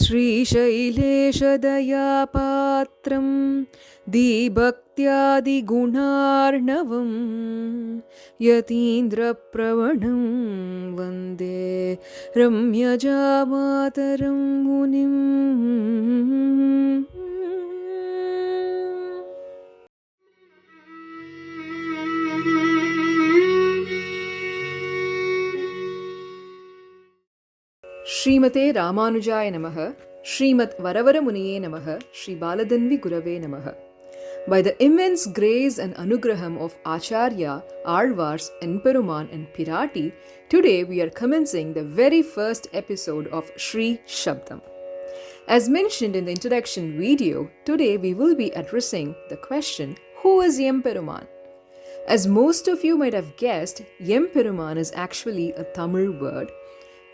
श्रीशैलेशदयापात्रं दीभक्त्यादिगुणार्णवं यतीन्द्रप्रवणं वन्दे रम्यजामातरं मुनिम्. Srimathae Raamanujaya Namaha, Srimat Varavaramuniye Namaha, Shri Baladanvi Gurave Namaha. By the immense grace and anugraham of Acharya, Alvars, Emperumaan and Pirati, today we are commencing the very first episode of Shri Shabdham. As mentioned in the introduction video, today we will be addressing the question, who is Yem Peruman? As most of you might have guessed, Yem Peruman is actually a Tamil word.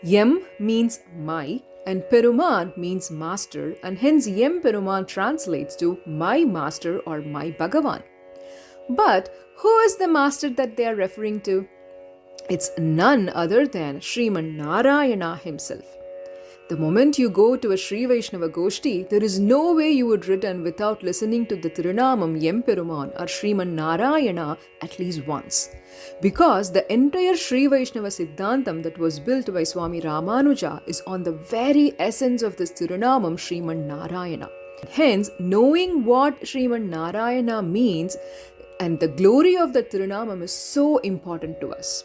Yem means my and Peruman means master, and hence Yem Peruman translates to my master or my Bhagavan. But who is the master that they are referring to? It's none other than Sriman Narayana himself. The moment you go to a Sri Vaishnava Goshti, there is no way you would return without listening to the Tirunamam Yem Peruman or Sriman Narayana at least once. Because the entire Sri Vaishnava Siddhantam that was built by Swami Raamanujaya is on the very essence of this Tirunamam Sriman Narayana. Hence, knowing what Sriman Narayana means and the glory of the Tirunamam is so important to us.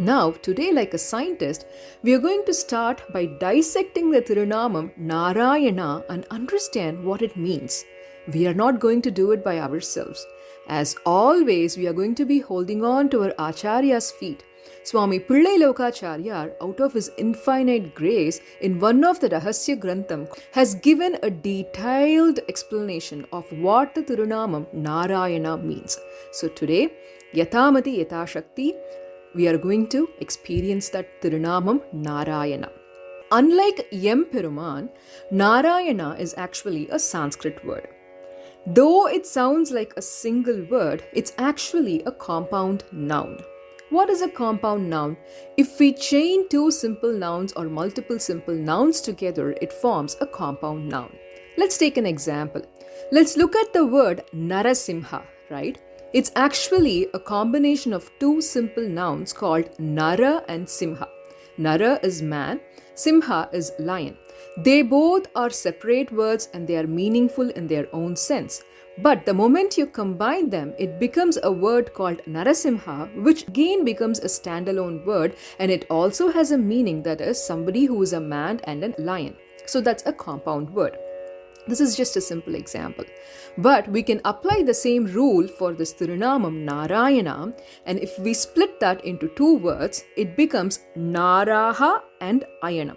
Now, today, like a scientist, we are going to start by dissecting the Tirunamam Narayana and understand what it means. We are not going to do it by ourselves. As always, we are going to be holding on to our Acharya's feet. Swami Pillailokacharya, out of his infinite grace, in one of the Rahasya Grantham, has given a detailed explanation of what the Tirunamam Narayana means. So today, Yathamati Yatashakti, we are going to experience that Tirunamam Narayana. Unlike Yem Peruman, Narayana is actually a Sanskrit word. Though it sounds like a single word, it's actually a compound noun. What is a compound noun? If we chain two simple nouns or multiple simple nouns together, it forms a compound noun. Let's take an example. Let's look at the word Narasimha, right? It's actually a combination of two simple nouns called Nara and Simha. Nara is man, Simha is lion. They both are separate words and they are meaningful in their own sense. But the moment you combine them, it becomes a word called Narasimha, which again becomes a standalone word, and it also has a meaning, that is somebody who is a man and a lion. So that's a compound word. This is just a simple example. But we can apply the same rule for this Tirunamam Narayana, and if we split that into two words, it becomes Naraha and Ayanam.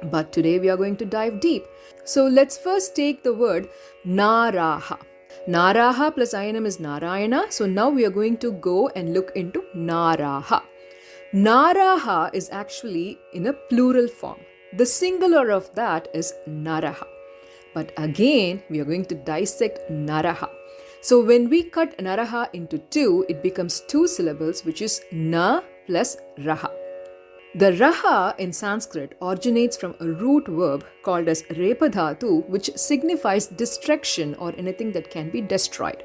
But today we are going to dive deep. So let's first take the word Naraha. Naraha plus Ayanam is Narayana. So now we are going to go and look into Naraha. Naraha is actually in a plural form. The singular of that is Naraha. But again, we are going to dissect Naraha. So when we cut Naraha into two, it becomes two syllables, which is Na plus Raha. The Raha in Sanskrit originates from a root verb called as Repadhatu, which signifies destruction or anything that can be destroyed.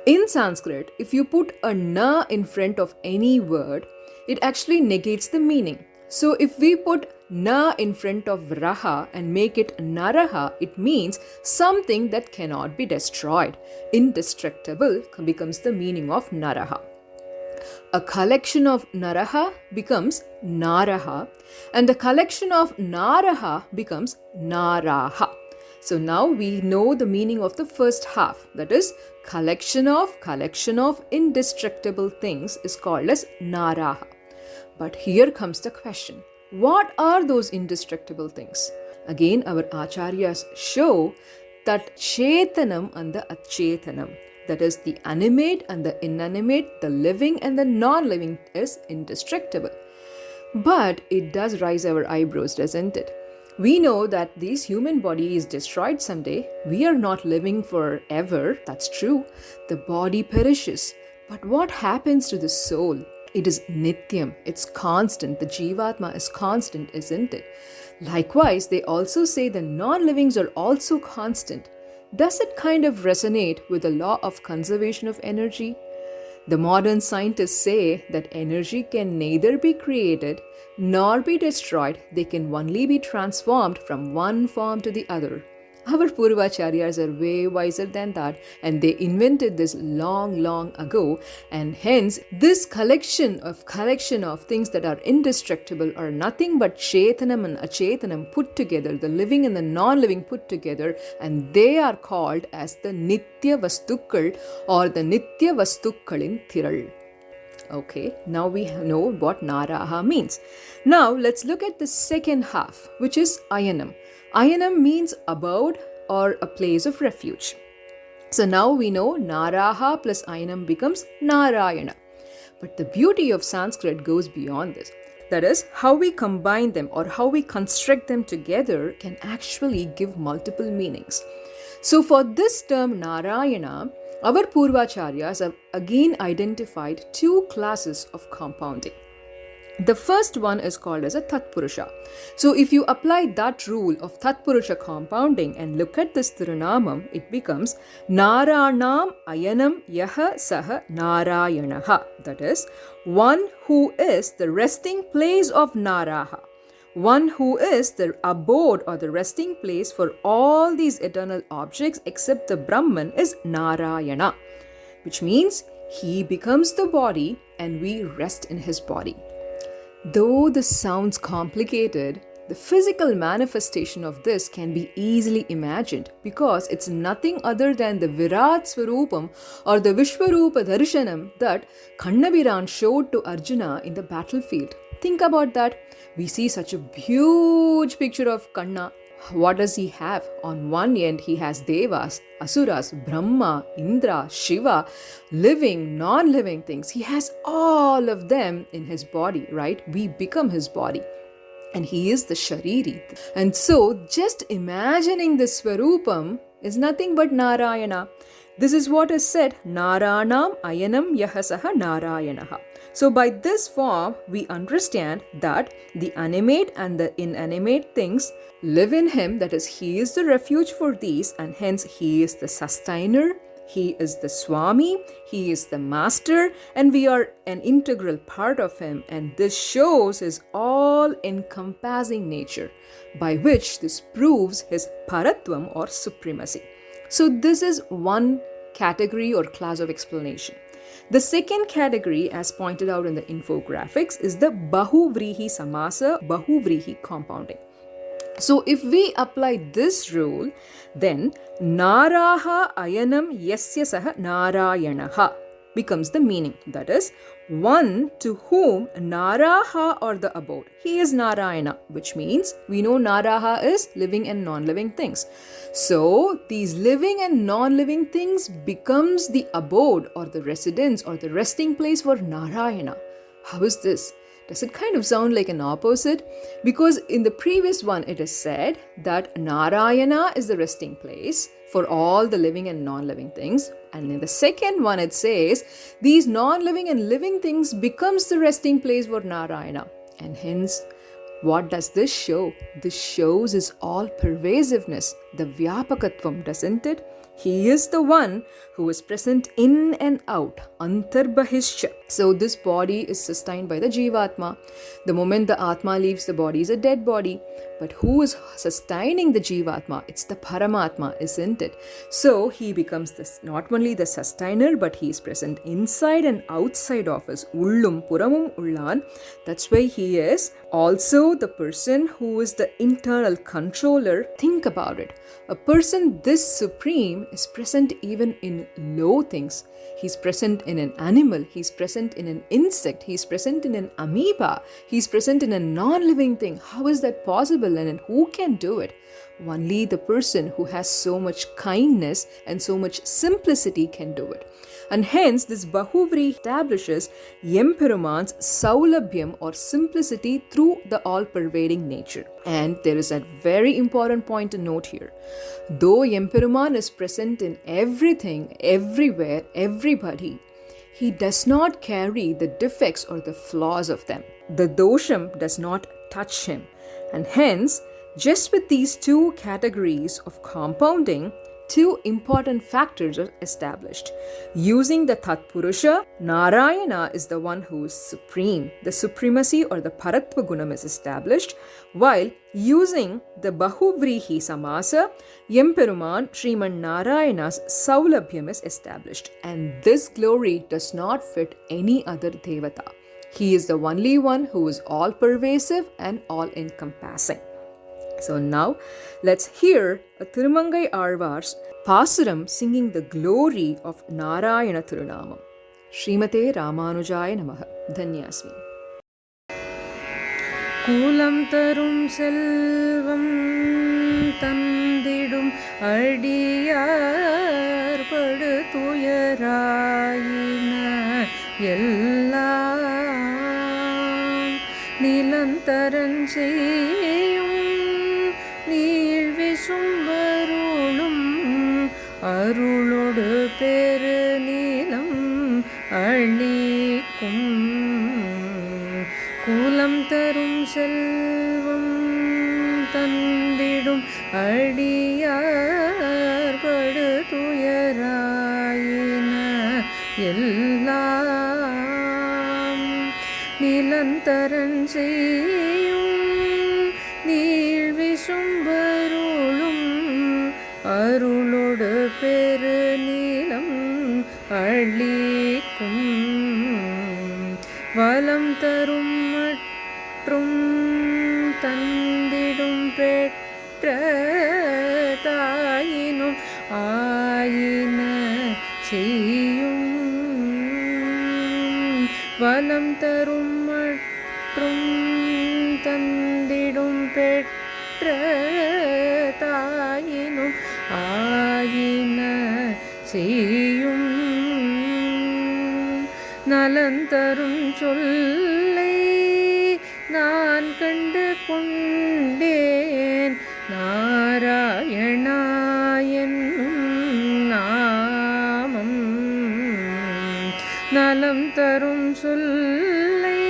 In Sanskrit, if you put a Na in front of any word, it actually negates the meaning. So if we put Na in front of Raha and make it Naraha, it means something that cannot be destroyed. Indestructible becomes the meaning of Naraha. A collection of Naraha becomes Naraha, and a collection of Naraha becomes Naraha. So now we know the meaning of the first half, that is, collection of indestructible things is called as Naraha. But here comes the question. What are those indestructible things? Again, our Acharyas show that Chetanam and the Achetanam, that is the animate and the inanimate, the living and the non-living, is indestructible. But it does raise our eyebrows, doesn't it? We know that this human body is destroyed someday. We are not living forever, that's true. The body perishes. But what happens to the soul? It is nityam, it's constant. The Jivatma is constant, isn't it? Likewise, they also say the non-livings are also constant. Does it kind of resonate with the law of conservation of energy? The modern scientists say that energy can neither be created nor be destroyed, they can only be transformed from one form to the other. Our Purvacharyas are way wiser than that, and they invented this long ago, and hence this collection of things that are indestructible are nothing but Chetanam and Achetanam put together, the living and the non-living put together, and they are called as the Nitya Vastukkal or the Nitya Vastukkalin Thiral. Okay, now we know what Naraha means. Now let's look at the second half, which is Ayanam. Ayanam means abode or a place of refuge. So now we know Naraha plus Ayanam becomes Narayana. But the beauty of Sanskrit goes beyond this. That is, how we combine them or how we construct them together can actually give multiple meanings. So for this term Narayana, our Purvacharyas have again identified two classes of compounding. The first one is called as a tatpurusha. So if you apply that rule of tatpurusha compounding and look at this Tirunamam, it becomes Naranam Ayanam Yaha Saha Narayanaha. That is, one who is the resting place of Naraha. One who is the abode or the resting place for all these eternal objects except the Brahman is Narayana, which means he becomes the body and we rest in his body. Though this sounds complicated, the physical manifestation of this can be easily imagined because it's nothing other than the Virat Swarupam or the Vishwarupa Darshanam that Kannabiran showed to Arjuna in the battlefield. Think about that. We see such a huge picture of Kanna. What does he have? On one end, he has Devas, Asuras, Brahma, Indra, Shiva, living, non-living things. He has all of them in his body, right? We become his body. And he is the Shariri. And so, just imagining this Swarupam is nothing but Narayana. This is what is said, Naranam Ayanam Yahasaha Narayanaha. So by this form, we understand that the animate and the inanimate things live in him, that is, he is the refuge for these, and hence he is the sustainer, he is the Swami, he is the master, and we are an integral part of him, and this shows his all-encompassing nature, by which this proves his paratvam or supremacy. So this is one category or class of explanation. The second category, as pointed out in the infographics, is the bahuvrihi samasa, bahuvrihi compounding. So if we apply this rule, then Naraha Ayanam Yasya Saha Narayanaha becomes the meaning. That is, one to whom Naraha or the abode. He is Narayana, which means we know Naraha is living and non-living things. So these living and non-living things becomes the abode or the residence or the resting place for Narayana. How is this? Does it kind of sound like an opposite? Because in the previous one it is said that Narayana is the resting place for all the living and non-living things. And in the second one it says these non-living and living things becomes the resting place for Narayana. And hence, what does this show? This shows his all-pervasiveness, the Vyapakatvam, doesn't it? He is the one who is present in and out, antarbahishya. So this body is sustained by the Jivatma. The moment the Atma leaves, the body is a dead body. But who is sustaining the Jivatma? It's the Paramatma, isn't it? So he becomes not only the sustainer, but he is present inside and outside of us. Ullum Puramum Ullan. That's why he is also the person who is the internal controller. Think about it. A person this supreme is present even in low things. He's present in an animal, he's present in an insect, he's present in an amoeba, he's present in a non-living thing. How is that possible, and who can do it? Only the person who has so much kindness and so much simplicity can do it. And hence this Bahuvri establishes Yem Peruman's Saulabhyam or simplicity through the all-pervading nature. And there is a very important point to note here. Though Yem Peruman is present in everything, everywhere, everybody, he does not carry the defects or the flaws of them. The dosham does not touch him. And hence, just with these two categories of compounding, two important factors are established. Using the tatpurusha, Narayana is the one who is supreme. The supremacy or the paratva gunam is established, while using the bahubri samasa, Yem Peruman, Sriman Narayana's saulabhyam is established. And this glory does not fit any other devata. He is the only one who is all-pervasive and all-encompassing. So now, let's hear a Thirumangai Alvar's Pasuram singing the glory of Narayana Thirunamam. Srimathae Raamanujaya Namaha. Dhanyasmi. Kulam tarum selvam tandidum adiyar padutuyarayina ellam nilantaran seyyum நீழ்விசும்பருளும் அருளொடு பெருநிலம் அளிக்கும் குலம் தரும் செல்வம் தந்திடும் அடியார் படுதுயராயின எல்லாம் நிலந்தரன் செய்யும் நீழ்விசும்பருளும் அருளொடு பெருநிலம் அளிக்கும் வலம் தரும் மற்றும் தந்திடும் பெற்ற தாயினும் ஆயின செய்யும் வலம் தரும் மற்றும் தந்திடும் பெற்ற தாயினும் ஆயின செய்யும் நலந்தரும் சொல்லை நான் கண்டு கொண்டேன் நாராயணா என்னும் நாமம் நலம் தரும் சொல்லை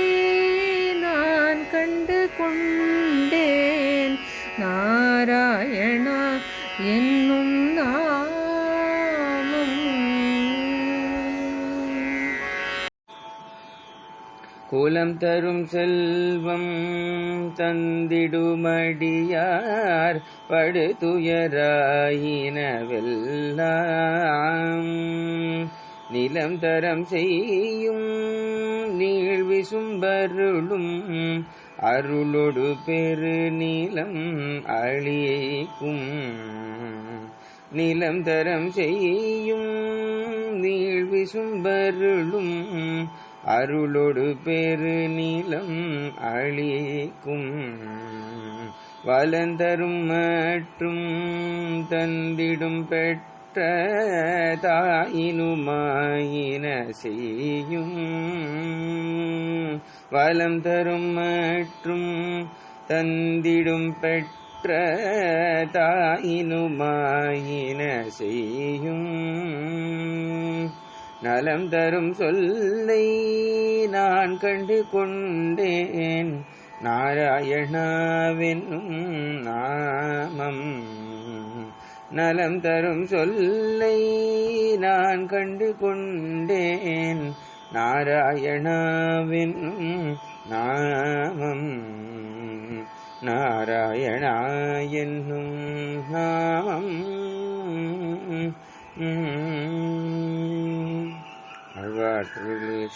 நான் கண்டு கொண்டேன் நாராயணா என்னும் நாமம் குலம் தரும் செல்வம் தந்திடுமடியார் படுதுயராயினவெல்லாம் நிலம் தரம் செய்யும் நீழ்விசும்பருளும் அருளொடு பெருநிலம் அளிக்கும் நிலம் தரம் செய்யும் நீழ்விசும்பருளும் அருளொடு பெருநிலம் அளிக்கும் வலந்தரும் மற்றும் தந்திடும் பெற்ற தாயினுமாயின செய்யும் வலம் தரும் மற்றும் தந்திடும் பெற்ற தாயினுமாயின செய்யும் நலம் தரும் சொல்லை நான் கண்டு கொண்டேன் நாராயணாவென்னும் நாமம் நலம் தரும் சொல்லை நான் கண்டு கொண்டேன் நாராயணாவென்னும் நாமம் நாராயணா என்னும் நாமம் ஆழ்வார் திருவிழியை